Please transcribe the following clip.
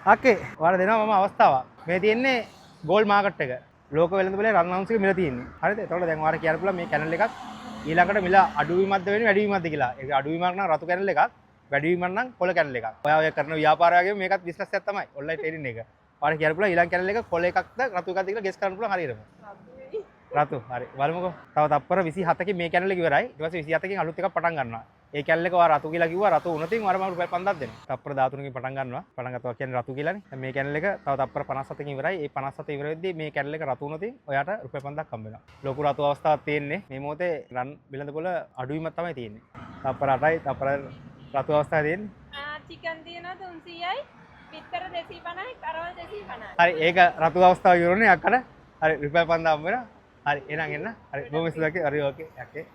අක්කේ ඔයාලා දෙනවා මම අවස්ථාවක්. මේ තියෙන්නේ ගෝල්ඩ් මාකට් එක. ලෝක වෙළඳපොලේ රන් අවුන්ස් එක මිල තියෙන්නේ. හරිද? එතකොට දැන් ඔයාලා කියන්න පුළුවන් මේ කැනල් එකත් ඊළඟට මිල අඩුවීමක්ද වෙන්නේ වැඩිවීමක්ද කියලා. ඒක අඩුවීමක් නම් රතු කැනල් එකක්, වැඩිවීමක් නම් කොළ කැනල් එකක්. ඔයා ඔය කරන ව්‍යාපාරය වගේම මේකත් බිස්නස් එකක් තමයි. ඔන්ලයින් ට්‍රේඩින් එක. ඔයාලා කියන්න පුළුවන් ඊළඟ කැනල් එක කොළ එකක්ද රතු එකක්ද කියලා ගෙස් කරන්න පුළුවන් හරියටම. රතු. හරි. බලමුකෝ. තව තප්පර 27කින් මේ කැනල් එක ඉවරයි. ඊට පස්සේ 27කින් අලුත් එකක් පටන් ගන්නවා. ඒ කැනල් එක ඔයා රතු කියලා කිව්වා. රතු වුණොතින් ඔයාලා මම රුපියල් 5000ක් දෙනවා. තප්පර 13කින් පටන් ගන්නවා. පටන් ගත්තා කියන්නේ රතු කියලානේ. දැන් මේ කැනල් එක තව තප්පර 57කින් ඉවරයි. ඒ 57 ඉවර වෙද්දී මේ කැනල් එක රතු වුණොතින් ඔයාට රුපියල් 5000ක් හම්බ වෙනවා. ලොකු රතු අවස්ථාවක් තියෙන්නේ. මේ මොහොතේ රන් බිලඳ පොළ අඩුවීමක් තමයි තියෙන්නේ. තප්පර 8යි තප්පර රතු අවස්ථාවක් තියෙන්නේ. චිකන් තියෙනවා 300යි, පිත්තර 250යි, කරවල් 250යි. හරි ඒක රතු අවස්ථාව ඉවරනේ අක්කට. හරි රුපියල් 5000 හම්බ වෙනවා. හරි එහෙනම් එන්න. හරි බොහොම ස්තුතියි. හරි ඕකේ.